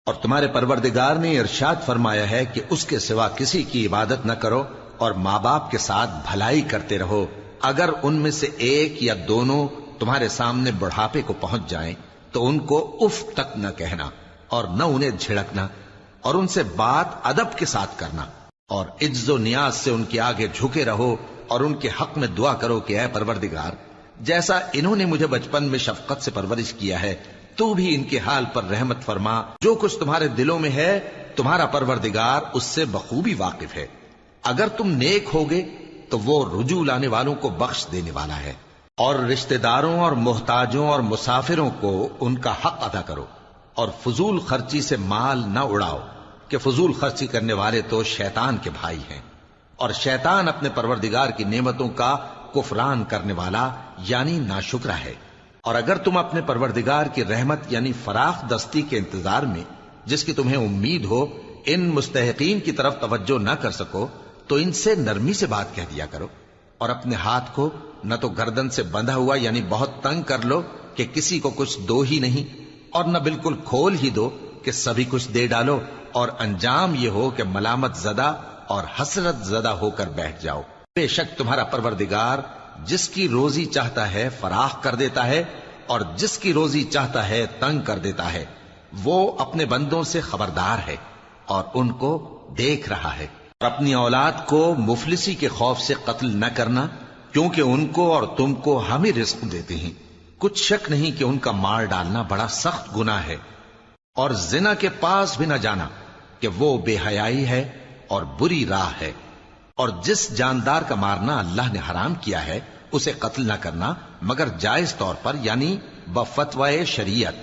اور تمہارے پروردگار نے ارشاد فرمایا ہے کہ اس کے سوا کسی کی عبادت نہ کرو اور ماں باپ کے ساتھ بھلائی کرتے رہو، اگر ان میں سے ایک یا دونوں تمہارے سامنے بڑھاپے کو پہنچ جائیں تو ان کو اف تک نہ کہنا اور نہ انہیں جھڑکنا، اور ان سے بات ادب کے ساتھ کرنا، اور عجز و نیاز سے ان کے آگے جھکے رہو اور ان کے حق میں دعا کرو کہ اے پروردگار، جیسا انہوں نے مجھے بچپن میں شفقت سے پرورش کیا ہے تو بھی ان کے حال پر رحمت فرما، جو کچھ تمہارے دلوں میں ہے تمہارا پروردگار اس سے بخوبی واقف ہے، اگر تم نیک ہوگے تو وہ رجوع لانے والوں کو بخش دینے والا ہے۔ اور رشتہ داروں اور محتاجوں اور مسافروں کو ان کا حق ادا کرو، اور فضول خرچی سے مال نہ اڑاؤ کہ فضول خرچی کرنے والے تو شیطان کے بھائی ہیں، اور شیطان اپنے پروردگار کی نعمتوں کا کفران کرنے والا یعنی ناشکرا ہے۔ اور اگر تم اپنے پروردگار کی رحمت یعنی فراخ دستی کے انتظار میں جس کی تمہیں امید ہو ان مستحقین کی طرف توجہ نہ کر سکو تو ان سے نرمی سے بات کہہ دیا کرو، اور اپنے ہاتھ کو نہ تو گردن سے بندھا ہوا یعنی بہت تنگ کر لو کہ کسی کو کچھ دو ہی نہیں، اور نہ بالکل کھول ہی دو کہ سبھی کچھ دے ڈالو، اور انجام یہ ہو کہ ملامت زدہ اور حسرت زدہ ہو کر بیٹھ جاؤ۔ بے شک تمہارا پروردگار جس کی روزی چاہتا ہے فراخ کر دیتا ہے اور جس کی روزی چاہتا ہے تنگ کر دیتا ہے، وہ اپنے بندوں سے خبردار ہے اور ان کو دیکھ رہا ہے۔ اور اپنی اولاد کو مفلسی کے خوف سے قتل نہ کرنا، کیونکہ ان کو اور تم کو ہم ہی رزق دیتے ہیں، کچھ شک نہیں کہ ان کا مار ڈالنا بڑا سخت گناہ ہے۔ اور زنا کے پاس بھی نہ جانا کہ وہ بے حیائی ہے اور بری راہ ہے۔ اور جس جاندار کا مارنا اللہ نے حرام کیا ہے اسے قتل نہ کرنا مگر جائز طور پر یعنی بفتوائے شریعت،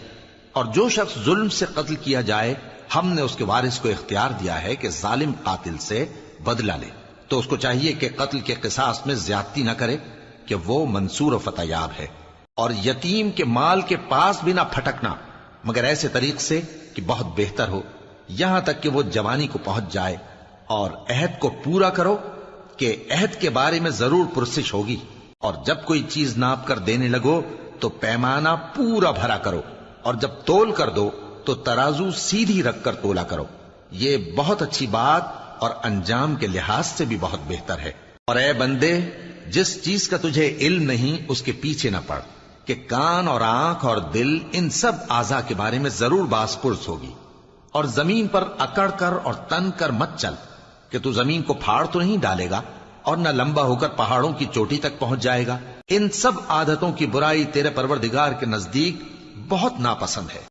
اور جو شخص ظلم سے قتل کیا جائے ہم نے اس کے وارث کو اختیار دیا ہے کہ ظالم قاتل سے بدلہ لے، تو اس کو چاہیے کہ قتل کے قصاص میں زیادتی نہ کرے کہ وہ منصور و فتح یاب ہے۔ اور یتیم کے مال کے پاس بھی نہ پھٹکنا مگر ایسے طریق سے کہ بہت بہتر ہو، یہاں تک کہ وہ جوانی کو پہنچ جائے، اور عہد کو پورا کرو کہ عہد کے بارے میں ضرور پرسش ہوگی، اور جب کوئی چیز ناپ کر دینے لگو تو پیمانہ پورا بھرا کرو، اور جب تول کر دو تو ترازو سیدھی رکھ کر تولا کرو، یہ بہت اچھی بات اور انجام کے لحاظ سے بھی بہت بہتر ہے۔ اور اے بندے، جس چیز کا تجھے علم نہیں اس کے پیچھے نہ پڑ کہ کان اور آنکھ اور دل ان سب اعضاء کے بارے میں ضرور باس پرس ہوگی، اور زمین پر اکڑ کر اور تن کر مت چل کہ تو زمین کو پھاڑ تو نہیں ڈالے گا اور نہ لمبا ہو کر پہاڑوں کی چوٹی تک پہنچ جائے گا۔ ان سب عادتوں کی برائی تیرے پروردگار کے نزدیک بہت ناپسند ہے۔